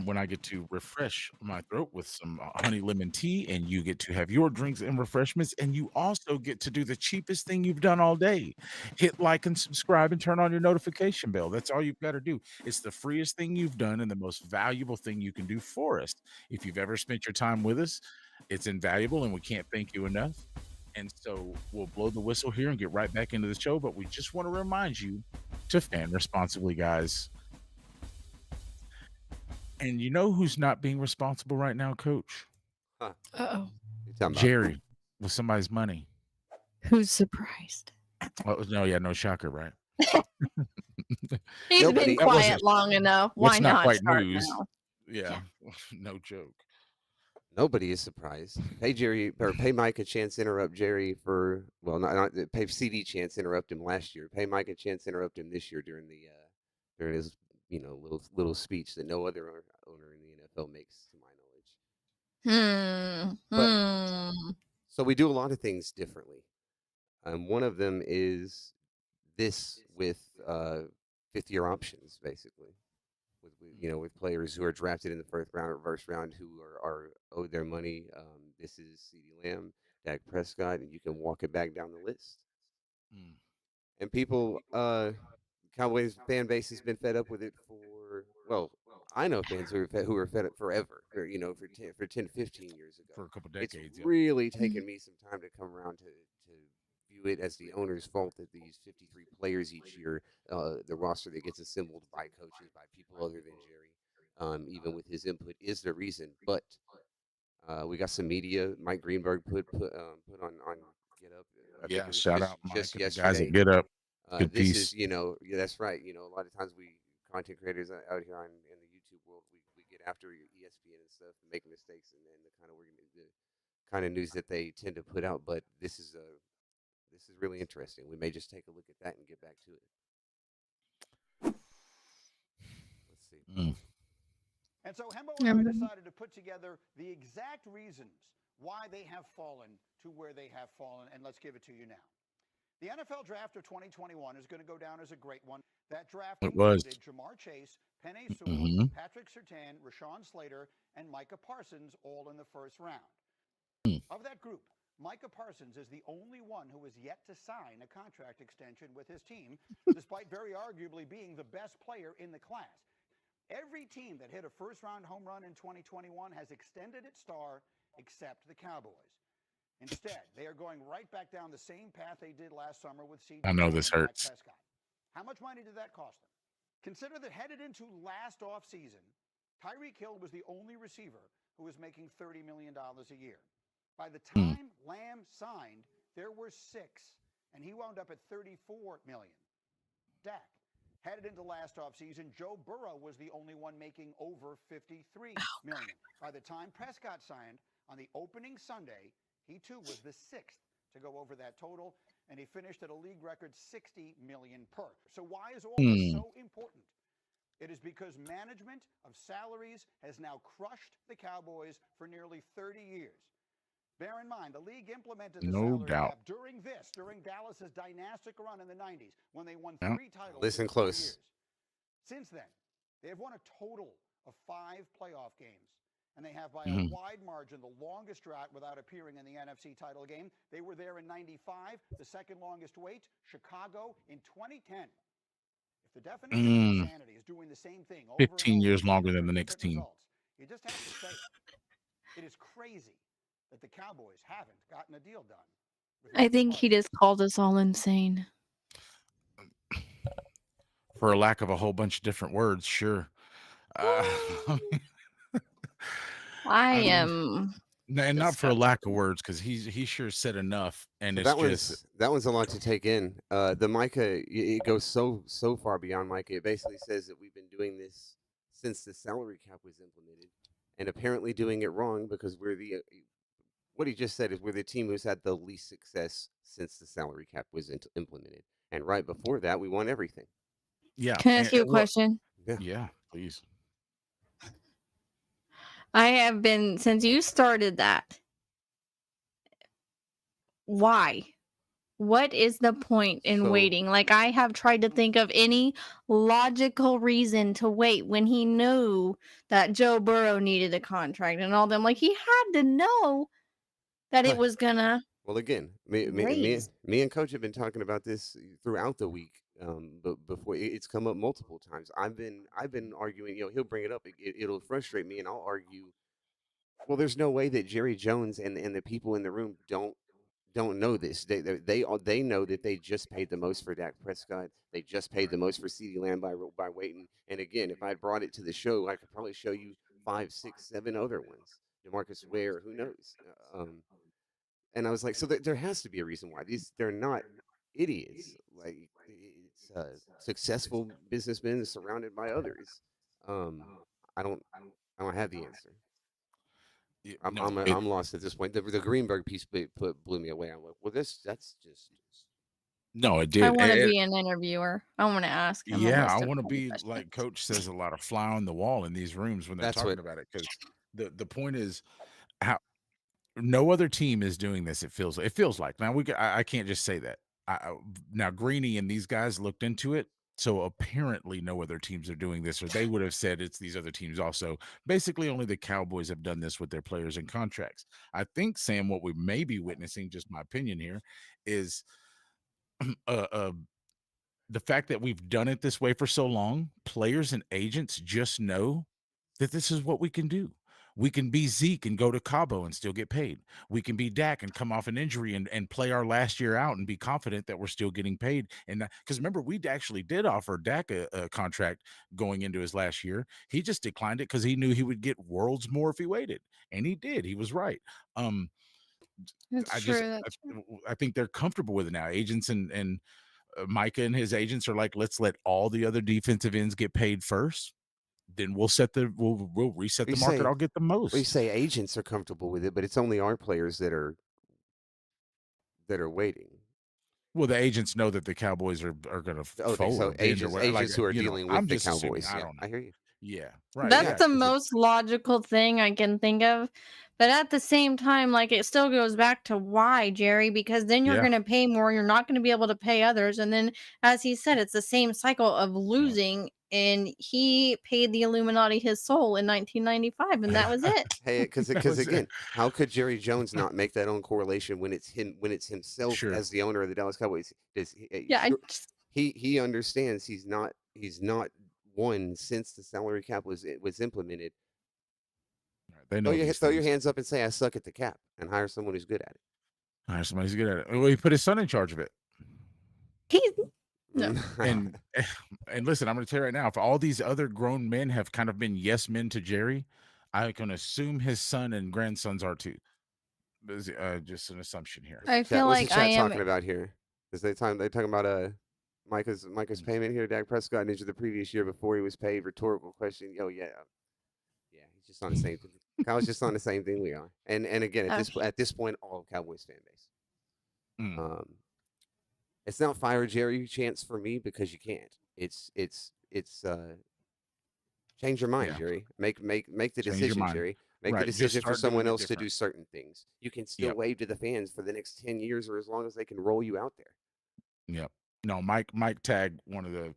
when I get to refresh my throat with some honey lemon tea, and you get to have your drinks and refreshments, and you also get to do the cheapest thing you've done all day. Hit like and subscribe and turn on your notification bell. That's all you've got to do. It's the freest thing you've done and the most valuable thing you can do for us. If you've ever spent your time with us, it's invaluable, and we can't thank you enough. And so we'll blow the whistle here and get right back into the show. But we just want to remind you to fan responsibly, guys. And you know who's not being responsible right now, Coach? Huh. Uh-oh. You talking about Jerry with somebody's money. Who's surprised? Oh, no, yeah, no shocker, right? He's Nobody- been That wasn't- quiet long enough. What's Why not not quite start news. now? Yeah, no joke. Nobody is surprised. Pay Jerry or pay Mike a chance to interrupt Jerry for not pay CD chance to interrupt him last year. Pay Mike a chance to interrupt him this year during his little speech that no other owner in the NFL makes, to my knowledge. So we do a lot of things differently. One of them is this with 5th-year options, basically. With players who are drafted in the first round who are owed their money. This is CeeDee Lamb, Dak Prescott, and you can walk it back down the list. And people, Cowboys fan base has been fed up with it I know fans who are fed up forever. For 10, 15 years ago. For a couple It's decades. really taken me some time to come around to view it as the owner's fault that these 53 players each year, the roster that gets assembled by coaches, by people other than Jerry, even with his input, is the reason. But we got some media. Mike Greenberg put on Get Up. I think Yeah, it was shout just, out Mike just and the yesterday. guys that Get Up. Good This piece. is, that's right. A lot of times we content creators out here in the YouTube world, we get after your ESPN and stuff, and make mistakes, and then the kind of news that they tend to put out. But this is really interesting. We may just take a look at that and get back to it. Let's see. And so Hembo and I decided to put together the exact reasons why they have fallen to where they have fallen, and let's give it to you now. The NFL draft of 2021 is going to go down as a great one. That draft included Jamar Chase, Penei Sewell, Patrick Surtain, Rashawn Slater, and Micah Parsons, all in the first round. Of that group, Micah Parsons is the only one who has yet to sign a contract extension with his team, despite very arguably being the best player in the class. Every team that hit a first-round home run in 2021 has extended its star, except the Cowboys. Instead, they are going right back down the same path they did last summer with CeeDee I know Lamb this and Dak hurts. Prescott. How much money did that cost them? Consider that headed into last offseason, Tyreek Hill was the only receiver who was making $30 million a year. By the time Lamb signed, there were 6, and he wound up at $34 million. Dak, headed into last offseason, Joe Burrow was the only one making over $53 million. By the time Prescott signed on the opening Sunday, he too was the 6th to go over that total, and he finished at a league record $60 million per. So why is all this so important? It is because management of salaries has now crushed the Cowboys for nearly 30 years. Bear in mind, the league implemented the salary cap during Dallas's dynastic run in the 90s when they won 3 titles. Listen in 4 close. years. Since then, they have won a total of 5 playoff games, and they have by a wide margin the longest drought without appearing in the NFC title game. They were there in 95, the second longest wait, Chicago in 2010. If the definition of insanity is doing the same thing over 15 years longer than the next team. results, you just have to say it. It is crazy that the Cowboys haven't gotten a deal done. I think he just called us all insane. For a lack of a whole bunch of different words, sure. I am. And not for a lack of words, because he sure said enough, and So it's that one's a lot to take in. The Micah, it goes so far beyond Micah. It basically says that we've been doing this since the salary cap was implemented, and apparently doing it wrong because we're what he just said is we're the team who's had the least success since the salary cap was implemented, and right before that we won everything. Yeah. Can I ask you a question? Yeah, please. I have been, since you started that, why? what is the point in So waiting? Like, I have tried to think of any logical reason to wait when he knew that Joe Burrow needed a contract and all them. Like, he had to know that it well, was gonna well, again, raise. me and Coach have been talking about this throughout the week. But before it's come up multiple times, I've been arguing. He'll bring it up. It'll frustrate me, and I'll argue. Well, there's no way that Jerry Jones and the people in the room don't know this. They know that they just paid the most for Dak Prescott. They just paid the most for CeeDee Lamb by waiting. And again, if I brought it to the show, I could probably show you 5, 6, 7 other ones. DeMarcus Ware, who knows? And I was like, so there has to be a reason why they're not idiots. Like it's successful businessmen surrounded by others. Um, I don't I don't have the answer. No, I'm lost at this point. The Greenberg piece blew me away. I'm like, well, that's just no, it I did. want to be an interviewer. I want to ask him a Yeah, list I of want to 20 be like questions. Coach says, a lot of fly on the wall in these rooms when they're that's talking what. about it. Because the point is, how no other team is doing this. It feels like now I can't just say that. Now Greeny and these guys looked into it. So apparently no other teams are doing this, or they would have said it's these other teams also. Basically, only the Cowboys have done this with their players and contracts. I think, Sam, what we may be witnessing, just my opinion here, is uh, the fact that we've done it this way for so long, players and agents just know that this is what we can do. We can be Zeke and go to Cabo and still get paid. We can be Dak and come off an injury and play our last year out and be confident that we're still getting paid. And because remember, we actually did offer Dak a contract going into his last year. He just declined it because he knew he would get worlds more if he waited. And he did. He was right. Um, That's I just true. That's true. I think they're comfortable with it now. Agents and Micah and his agents are like, let's let all the other defensive ends get paid first. Then we'll reset You the market. say I'll get the you most. say agents are comfortable with it, but it's only our players that are waiting. Well, the agents know that the Cowboys are going to Okay, so fold in or whatever. Like, agents who are dealing with I'm the just assuming. Cowboys. I Yeah, don't I know. hear you. Yeah, right. That's Yeah, the because most logical thing I can think of. But at the same time, like it still goes back to why, Jerry, because then you're Yeah, going to pay more. You're not going to be able to pay others. And then, as he said, it's the same cycle of yeah. losing. And he paid the Illuminati his soul in 1995, and that was it. hey, because That was again, how could Jerry Jones not make that own correlation when it's himself sure. as the owner of the Dallas Cowboys? Does Yeah, I sure, just, he understands he's not won since the salary cap was implemented. They know these Throw your things. hands up and say I suck at the cap and hire someone who's good at All right, somebody's good at it. Well, he put his son in charge of it. he's no. it. And and listen, I'm going to tell you right now, if all these other grown men have kind of been yes men to Jerry, I can assume his son and grandsons are too. Just an assumption here. I Chat, feel what's the like I chat am. talking about here? Is they talking about Micah's payment here? Dak Prescott into the previous year before he was paid. Rhetorical question. Oh yeah, he's just on the same thing. Kyle's just on the same thing we are. And again, Okay. at this point, all Cowboys fan base. Mm, It's not fire Jerry chance for me because you can't. It's change your mind, yeah, Jerry. Make the change your decision, mind. Jerry. Make the Right, just decision for start doing someone it else to different. do certain things. You can still Yep. wave to the fans for the next 10 years or as long as they can roll you out there. Yep. No, Mike tagged one of the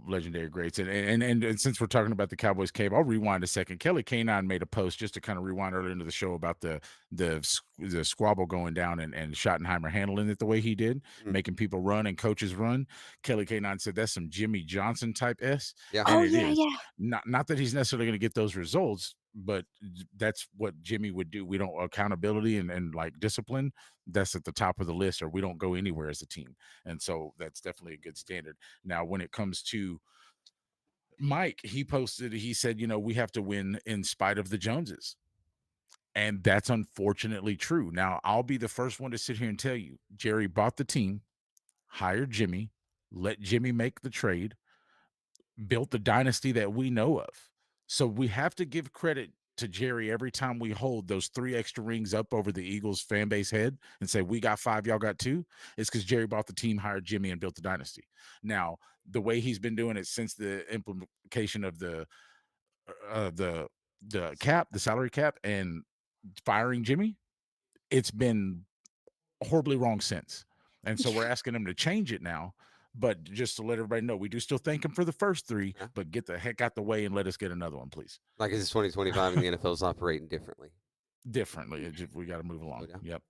legendary greats, and since we're talking about the Cowboys cave, I'll rewind a second. Kelly Canine made a post just to kind of rewind earlier into the show about the squabble going down and Schottenheimer handling it the way he did, making people run and coaches run. Kelly Canine said that's some Jimmy Johnson type S, Yeah. and Oh it yeah, is yeah. not that he's necessarily going to get those results, but that's what Jimmy would do. We don't accountability and like discipline. That's at the top of the list, or we don't go anywhere as a team. And so that's definitely a good standard. Now, when it comes to Mike, he said, we have to win in spite of the Joneses. And that's unfortunately true. Now, I'll be the first one to sit here and tell you, Jerry bought the team, hired Jimmy, let Jimmy make the trade, built the dynasty that we know of. So we have to give credit to Jerry every time we hold those 3 extra rings up over the Eagles fan base head and say, we got 5, y'all got 2. It's because Jerry bought the team, hired Jimmy, and built the dynasty. Now, the way he's been doing it since the implementation of the cap, the salary cap, and firing Jimmy, it's been horribly wrong since. And so we're asking him to change it now. But just to let everybody know, we do still thank him for the first 3, Yeah. but get the heck out the way and let us get another one, please. Like it's 2025 and the NFL's operating differently. Differently. We got to move along. down. Yep.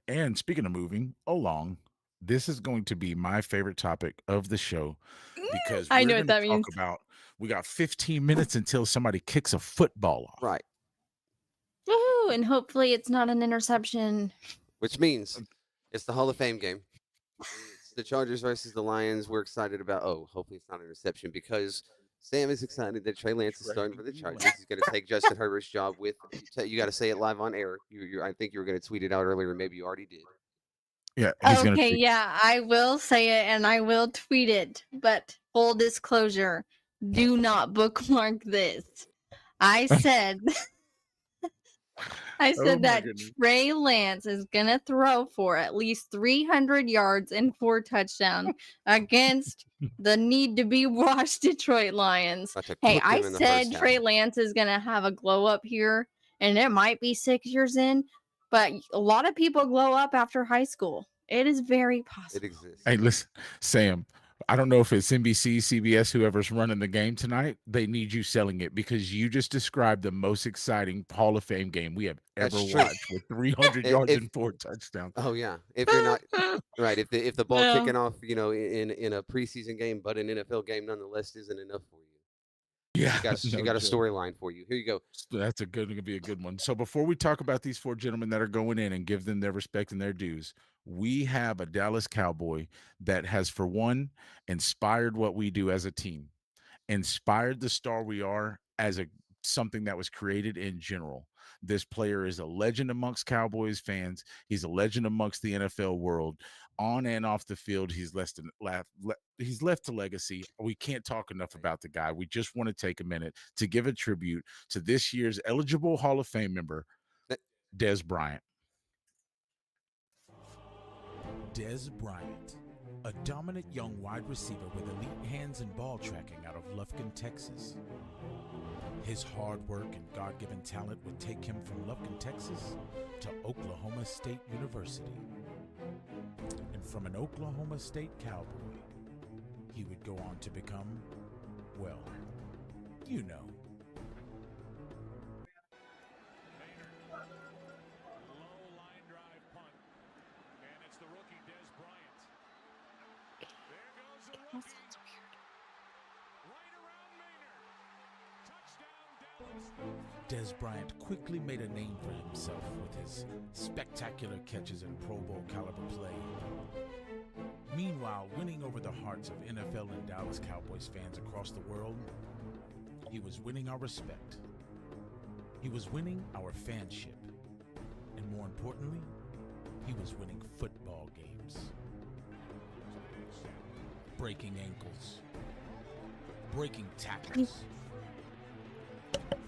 And speaking of moving along, this is going to be my favorite topic of the show because I we're know going what to that talk means. about, we got 15 minutes until somebody kicks a football off. Right. Woohoo! And hopefully it's not an interception. Which means it's the Hall of Fame game. It's the Chargers versus the Lions. We're excited about, hopefully it's not an interception because Sam is excited that Trey Lance is starting for the Chargers. He's going to take Justin Herbert's job with, you got to say it live on air. I think you were going to tweet it out earlier. Maybe you already did. Yeah. He's gonna Okay, take- yeah, I will say it and I will tweet it. But full disclosure, do not bookmark this. I said Oh my that goodness. Trey Lance is going to throw for at least 300 yards and 4 touchdowns against the need to be washed Detroit Lions. About to Hey, cook I them in the said first Trey half. Lance is going to have a glow up here, and it might be 6 years in, but a lot of people glow up after high school. It is very possible. It exists. Hey, listen, Sam, I don't know if it's NBC, CBS, whoever's running the game tonight. They need you selling it because you just described the most exciting Hall of Fame game we have ever That's true. watched with 300 yards and 4 touchdowns. Oh yeah, if you're not right, if the ball Yeah. kicking off, in a preseason game, but an NFL game nonetheless isn't enough for you. Yeah, She no got a joke. storyline for you. Here you go. So that's gonna be a good one. So before we talk about these 4 gentlemen that are going in and give them their respect and their dues, we have a Dallas Cowboy that has, for one, inspired what we do as a team, inspired the star we are as something that was created in general. This player is a legend amongst Cowboys fans. He's a legend amongst the NFL world. On and off the field, he's left a legacy. We can't talk enough about the guy. We just want to take a minute to give a tribute to this year's eligible Hall of Fame member, Dez Bryant. Dez Bryant, a dominant young wide receiver with elite hands and ball tracking out of Lufkin, Texas. His hard work and God-given talent would take him from Lufkin, Texas to Oklahoma State University. And from an Oklahoma State Cowboy, he would go on to become, well, you know. Low line drive punt. And it's the rookie, Dez Bryant. There goes the rookie. Right around Maynard. Touchdown, Dallas. Dez Bryant quickly made a name for himself with his spectacular catches and Pro Bowl caliber play. Meanwhile, winning over the hearts of NFL and Dallas Cowboys fans across the world, he was winning our respect. He was winning our fanship. And more importantly, he was winning football games. Breaking ankles, breaking tackles,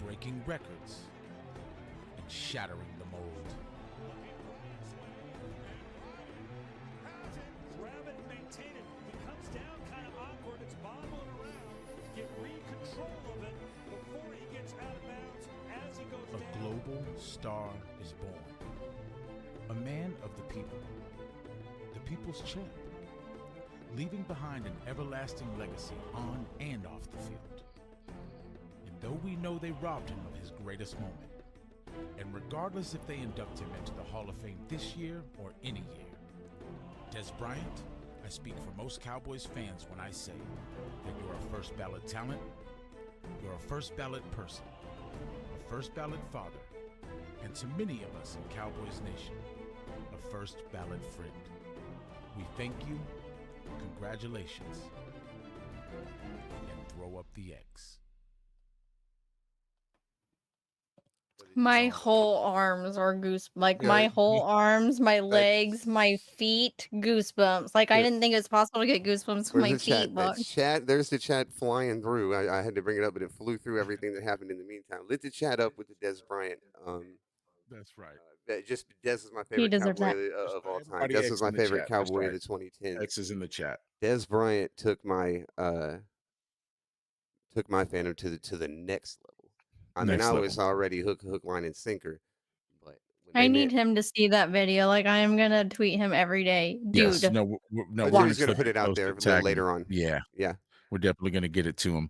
breaking records, and shattering the mold. Grab it and maintain it. He comes down kind of awkward. It's bobbling around. Get control of it before he gets out of bounds as he goes down. A global star is born. A man of the people. The people's champ. Leaving behind an everlasting legacy on and off the field. And though we know they robbed him of his greatest moment, and regardless if they induct him into the Hall of Fame this year or any year, Dez Bryant, I speak for most Cowboys fans when I say that you're a first ballot talent, you're a first ballot person, a first ballot father, and to many of us in Cowboys Nation, a first ballot friend. We thank you, congratulations, and throw up the X. My whole arms are my Yeah. whole arms, my legs, my feet, goosebumps. Like, I Yeah. didn't think it was possible to get goosebumps from Where's my the chat? feet, but There's the chat flying through. I had to bring it up, but it flew through everything that happened in the meantime. Lit the chat up with the Dez Bryant. That's right. Dez is my he favorite deserves Cowboy that. of all time. Everybody Dez X is my in the favorite chat. That's Cowboy right. of the 2010s. X is in the chat. Dez Bryant took my fandom to the next level. I mean, Next I was level. already hook, line, and sinker, but when I Hey, need man. him to see that video. Like, I am gonna tweet him every day, Yes. dude. No. No. Oh, We're Jimmy's gonna gonna Watch put this. it out post there it, a little tag him. later on. Yeah. Yeah. We're definitely gonna get it to him.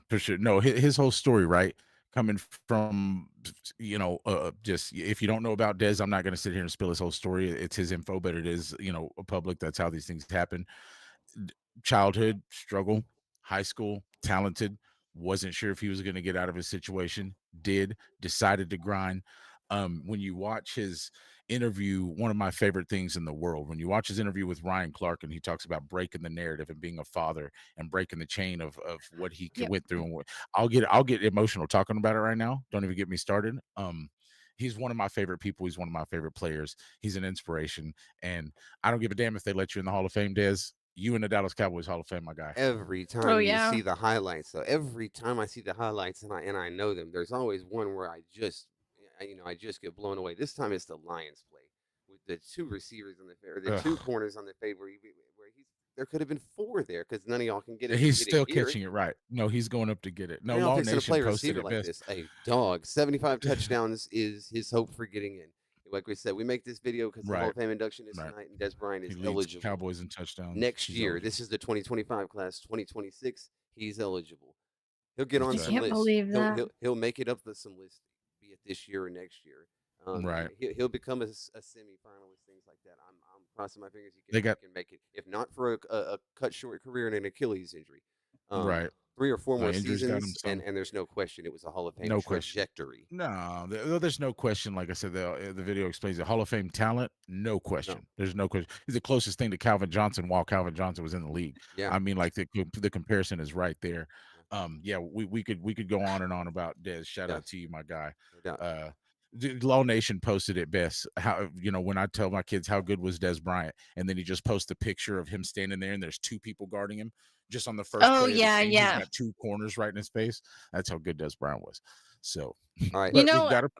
For sure. No, his whole story, right? Coming from, just if you don't know about Dez, I'm not gonna sit here and spill his whole story. It's his info, but it is, public. That's how these things happen. Childhood struggle, high school, talented, wasn't sure if he was going to get out of his situation, decided to grind. When you watch his interview, one of my favorite things in the world, when you watch his interview with Ryan Clark, and he talks about breaking the narrative and being a father and breaking the chain of what he Yep. went through. And I'll get emotional talking about it right now. Don't even get me started. He's one of my favorite people. He's one of my favorite players. He's an inspiration. And I don't give a damn if they let you in the Hall of Fame, Dez. You in the Dallas Cowboys Hall of Fame, my guy. Every time Oh you yeah. see the highlights, so every time I see the highlights and I know them, there's always one where I just get blown away. This time it's the Lions play with the two receivers on the or the two corners on the fade where there could have been four there because none of y'all can get it. He's still catching it right. No, he's going up to get it. No, None of y'all Law fixing to Nation play a posted receiver it like best. this. A dog, 75 touchdowns is his hope for getting in. Like we said, we make this video because the Hall of Fame induction is tonight, and Des Bryant is eligible. Cowboys in touchdowns Next year. This is the 2025 class. 2026, he's eligible. He'll get on I some can't lists. believe that. He'll make it up to some lists, be it this year or next year. He'll become a semi-finalist, things like that. I'm crossing my fingers he can make it. If not for a cut short career and an Achilles injury. 3 or 4 more seasons, and there's no question it was a Hall of Fame trajectory. No, there's no question. Like I said, the video explains the Hall of Fame talent. No question. No. There's no question. He's the closest thing to Calvin Johnson while Calvin Johnson was in the league. Yeah. I mean, like the comparison is right there. We could go on and on about Dez. Shout out to you, my guy. No Law Nation posted it best. How when I tell my kids how good was Des Bryant, and then he just posts a picture of him standing there, and there's 2 people guarding him. Just on the first play of the game, he's got 2 corners right in his face. That's how good Des Bryant was. So, all right.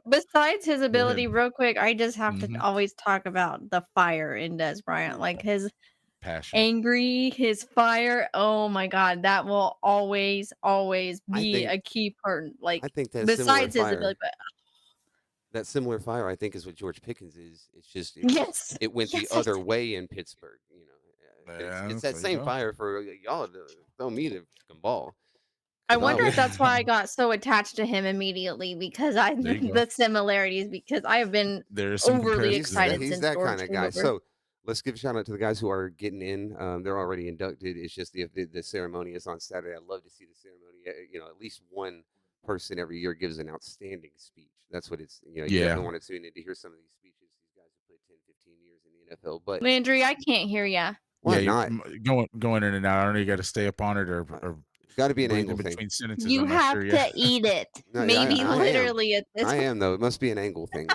Besides his ability, real quick, I just have to always talk about the fire in Des Bryant, like his passion, angry, his fire. Oh my God, that will always be a key part. Like, I think that besides his fire, ability, but that similar fire, I think, is what George Pickens is. It's just it went the other way in Pittsburgh. It's that same fire for y'all to throw me the fucking ball. I wonder if that's why I got so attached to him immediately, because the similarities, because I have been overly excited. He's that kind of guy. So let's give a shout out to the guys who are getting in. They're already inducted. It's just the ceremony is on Saturday. I'd love to see the ceremony. At least one person every year gives an outstanding speech. That's what it's. You definitely want to tune in to hear some of these speeches. These guys have played 10, 15 years in the NFL. But Landry, I can't hear ya. Why not? Going in and out. I don't know. You got to stay up on it or got to be an angle between thing. Sentences. You have to eat it. No, maybe literally at this. I am though. It must be an angle thing.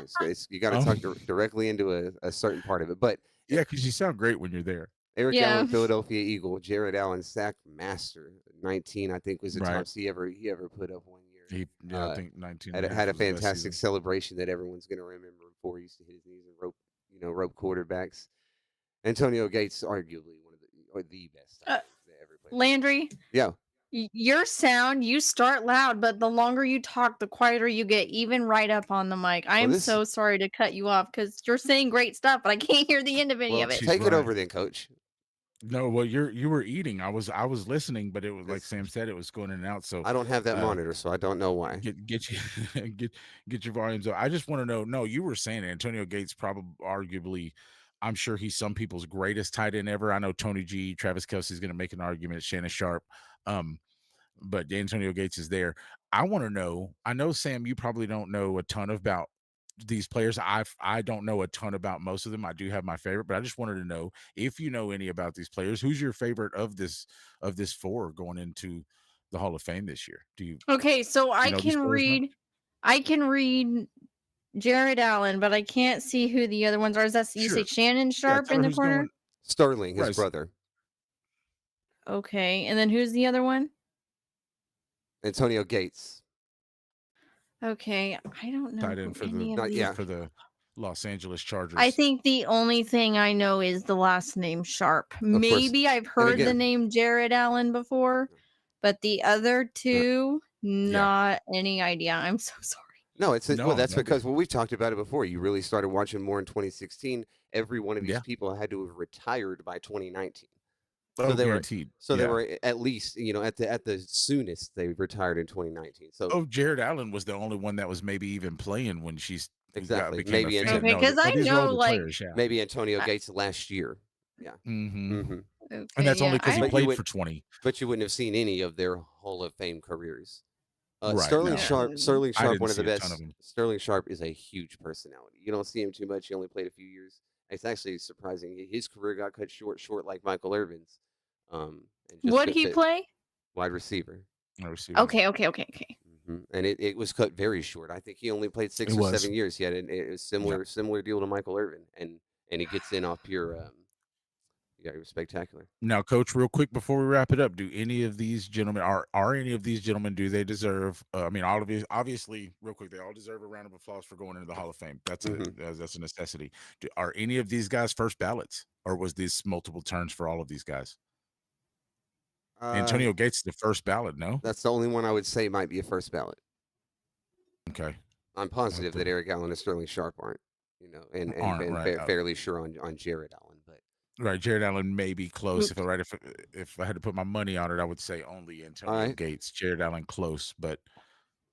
You got to talk directly into a certain part of it. But because you sound great when you're there. Eric Allen, Philadelphia Eagle. Jared Allen, sack master. 19, I think, was the tops he ever put up 1 year. I think 19. Had a fantastic celebration that everyone's going to remember him for. He used to hit his knees and rope quarterbacks. Antonio Gates, arguably one of the best that ever played. Landry. Yeah. Your sound, you start loud, but the longer you talk, the quieter you get, even right up on the mic. I am so sorry to cut you off because you're saying great stuff, but I can't hear the end of any of it. Take it over then, Coach. No, well, you were eating. I was listening, but it was like Sam said, it was going in and out. So I don't have that monitor, so I don't know why. Get your volumes up. I just want to know. No, you were saying Antonio Gates probably arguably. I'm sure he's some people's greatest tight end ever. I know Tony G, Travis Kelce's going to make an argument. Shannon Sharp, but Antonio Gates is there. I want to know. I know, Sam, you probably don't know a ton about these players. I don't know a ton about most of them. I do have my favorite, but I just wanted to know if you know any about these players. Who's your favorite of this 4 going into the Hall of Fame this year? Do you? Okay, so I can read. I can read Jared Allen, but I can't see who the other ones are. Is that you say Shannon Sharp in the corner? Sterling, his brother. Okay, and then who's the other one? Antonio Gates. Okay, I don't know. Tight end for the Los Angeles Chargers. I think the only thing I know is the last name Sharp. Maybe I've heard the name Jared Allen before, but the other two, not any idea. I'm so sorry. No, it's No, well. That's no, because we've talked about it before. You really started watching more in 2016. Every one of these yeah. people had to have retired by 2019. So Oh, they were guaranteed. so they Yeah. were at least at the soonest they retired in 2019. So Oh, Jared Allen was the only one that was maybe even playing when exactly, became a maybe fan. Okay, No, because I these are know, older like, players. Yeah. maybe Antonio I, Gates last year. Yeah. Mm-hmm. hmm And okay, that's only yeah, because he But you played would for 20. but you wouldn't have seen any of their Hall of Fame careers. Right. No, Sterling I Sharp, didn't one of the see a ton of best. them. Sterling Sharp is a huge personality. You don't see him too much. He only played a few years. It's actually surprising. His career got cut short like Michael Irvin's, and just would fit, he fit play? wide receiver. I received. Okay. And it was cut very short. I think he only played 6 It or was. 7 years. He had a similar deal to Michael Irvin, and he gets in off pure. Yeah, he was spectacular. Now, Coach, real quick before we wrap it up, do any of these gentlemen are any of these gentlemen, do they deserve? I mean, all of these, obviously, real quick, they all deserve a round of applause for going into the Hall of Fame. That's a necessity. Are any of these guys first ballots, or was this multiple turns for all of these guys? Antonio Gates is the first ballot. No, That's the only one I would say might be a first ballot. okay. I'm positive that Eric Allen and Sterling Sharp aren't. And right. fairly sure on Jared Allen, but. Right, Jared Allen may be close. If I had to put my money on it, I would say only Antonio Gates. Jared Allen close, but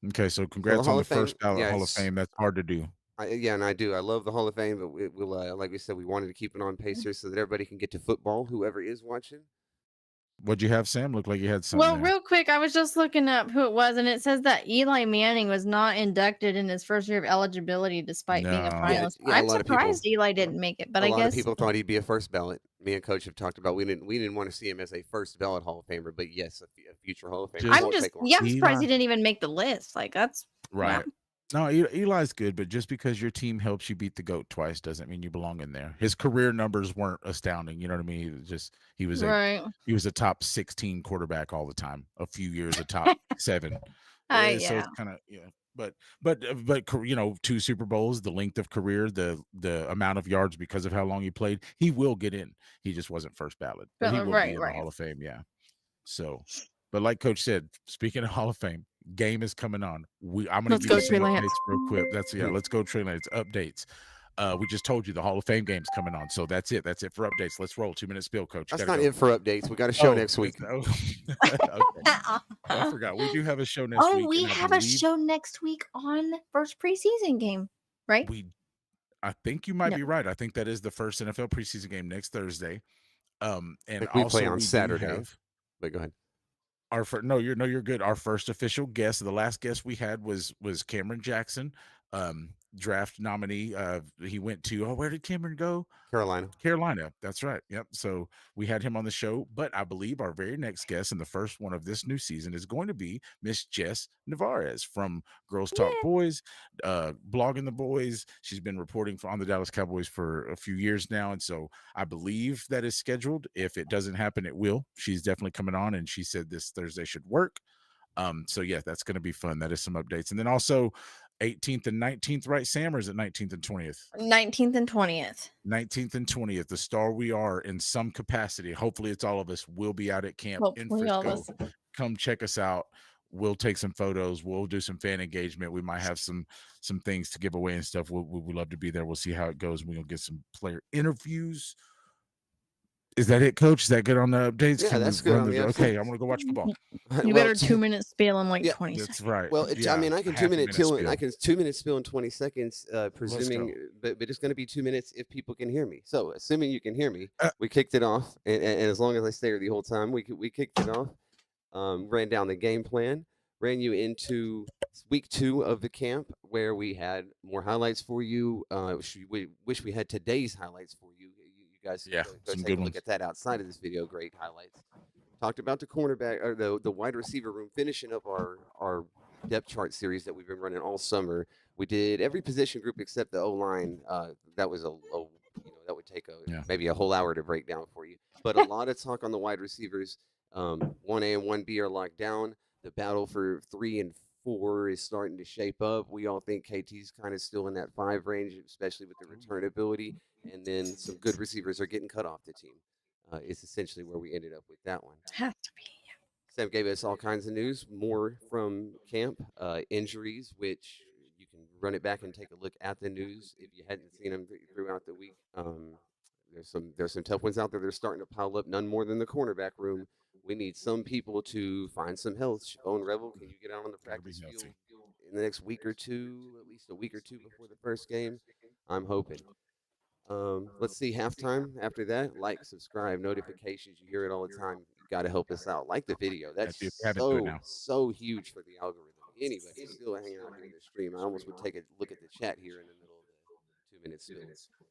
okay. So congrats on the first ballot Hall of Fame. That's hard to do. And I do. I love the Hall of Fame, but we'll like we said, we wanted to keep it on Pacers so that everybody can get to football. Whoever is watching. What'd you have, Sam? Looked like you had something. Well, there. real quick, I was just looking up who it was, and it says that Eli Manning was not inducted in his first year of eligibility despite being a No. finalist. Yeah, a I'm lot of people- surprised Eli didn't make it, but a I lot guess of people thought he'd be a first ballot. Me and Coach have talked about we didn't want to see him as a first ballot Hall of Famer, but yes, a future Hall of Famer. I'm Won't just take long. I'm surprised Eli- he didn't even make the list. Like that's Right. wow. No, Eli's good, but just because your team helps you beat the GOAT twice doesn't mean you belong in there. His career numbers weren't astounding. You know what I mean? He was Right. a top 16 quarterback all the time. A few years a top 7. So Yeah. it's kind of But 2 Super Bowls, the length of career, the amount of yards because of how long he played, he will get in. He just wasn't first ballot, but he will be in the Hall of Fame. Yeah. So, but like Coach said, speaking of Hall of Fame, game is coming on. I'm going Let's to go, give you some Trey Lance. updates real quick. Let's go Trey Lance updates. We just told you the Hall of Fame game's coming on, so that's it. That's it for updates. Let's roll. 2-minute spill, Coach. That's not it for updates. We got a show next week. Okay. I forgot. We do have a show next week. We and I have a believe show next week on first preseason game, right? I think you might be right. I think that is the first NFL preseason game next Thursday. And we also play on do Saturday. have But go ahead. You're good. Our first official guest, the last guest we had was Cameron Jackson, draft nominee. He went to where did Cameron go? Carolina. That's right. Yep. So we had him on the show, but I believe our very next guest and the first one of this new season is going to be Miss Jess Navarez from Girls Talk Boys, blogging the boys. She's been reporting on the Dallas Cowboys for a few years now, and so I believe that is scheduled. If it doesn't happen, it will. She's definitely coming on, and she said this Thursday should work. So yeah, that's going to be fun. That is some updates, and then also 18th and 19th, right, Sam, or is it 19th and 20th? 19th and 20th. 19th and 20th, the Star We Are in some capacity. Hopefully it's all of us. We'll be out at camp in Frisco. Come check us out. We'll take some photos. We'll do some fan engagement. We might have some things to give away and stuff. We'd love to be there. We'll see how it goes. We're going to get some player interviews. Is that it, Coach? Is that good on the updates? Yeah, that's good. Okay, I'm going to go watch football. You better 2-minute spiel in 20 seconds. That's right. Well, I mean, I can 2-minute spiel in 20 seconds, presuming, but it's going to be 2 minutes if people can hear me. So, assuming you can hear me, we kicked it off, and as long as I stay here the whole time, we kicked it off. Ran down the game plan, ran you into week 2 of the camp, where we had more highlights for you. We wish we had today's highlights for you. You guys, go take a look at that outside of this video. Great highlights. Talked about the cornerback or the wide receiver room, finishing up our depth chart series that we've been running all summer. We did every position group except the O-line. That was that would take maybe a whole hour to break down for you. But a lot of talk on the wide receivers. 1A and 1B are locked down. The battle for 3 and 4 is starting to shape up. We all think KT's kind of still in that 5 range, especially with the return ability. And then some good receivers are getting cut off the team. It's essentially where we ended up with that one. Has to be. Sam gave us all kinds of news, more from camp, injuries, which you can run it back and take a look at the news if you hadn't seen them throughout the week. There's some tough ones out there. They're starting to pile up. None more than the cornerback room. We need some people to find some health. Chabone Rebel, can you get out on the practice field in the next week or two, at least a week or two before the first game? I'm hoping. Let's see, halftime. After that, like, subscribe, notifications. You hear it all the time. You got to help us out. Like the video. That's so huge for the algorithm. Anybody still hanging out here in the stream, I almost would take a look at the chat here in the middle of the 2 minute spill.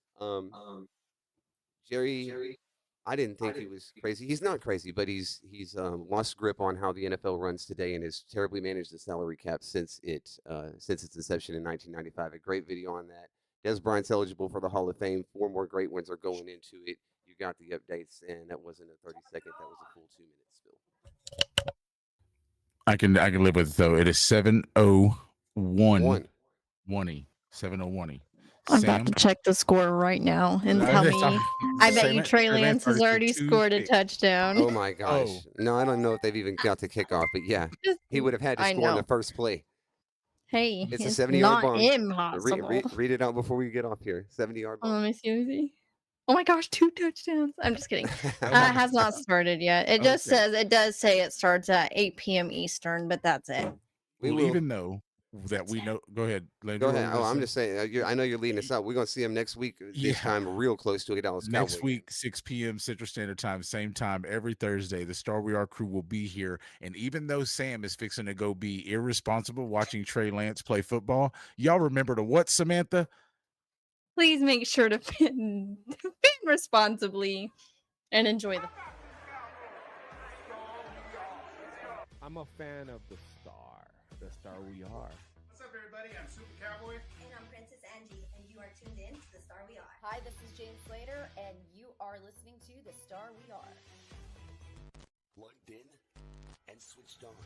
Jerry, I didn't think he was crazy. He's not crazy, but he's lost grip on how the NFL runs today and has terribly managed the salary cap since its inception in 1995. A great video on that. Des Bryant's eligible for the Hall of Fame. 4 more great ones are going into it. You got the updates, and that wasn't a 30-second. That was a full 2 minute spill. I can live with it, though. It is 7:01. 7:01. I'm about to check the score right now and tell me. I bet you Trey Lance has already scored a touchdown. Oh my gosh! No, I don't know if they've even got the kickoff, but yeah, he would have had to score on the first play. Hey, it's a 70-yard bomb. Impossible. Read it out before we get off here. 70-yard bomb. Let me see. Oh my gosh, 2 touchdowns. I'm just kidding. It has not started yet. It just says, it does say it starts at 8 p.m. Eastern, but that's it. Well, even though that we know, go ahead. Go ahead. Oh, I'm just saying, I know you're leading us out. We're going to see him next week, this time real close to a Dallas Cowboys. Next week, 6 p.m. Central Standard Time, same time, every Thursday. The Star We Are crew will be here. And even though Sam is fixing to go be irresponsible watching Trey Lance play football, y'all remember to what, Samantha? Please make sure to fin responsibly and enjoy the. I'm a fan of the star we are. What's up, everybody? I'm Super Cowboy. And I'm Princess Angie, and you are tuned in to The Star We Are. Hi, this is James Slater, and you are listening to The Star We Are. Plugged in and switched on.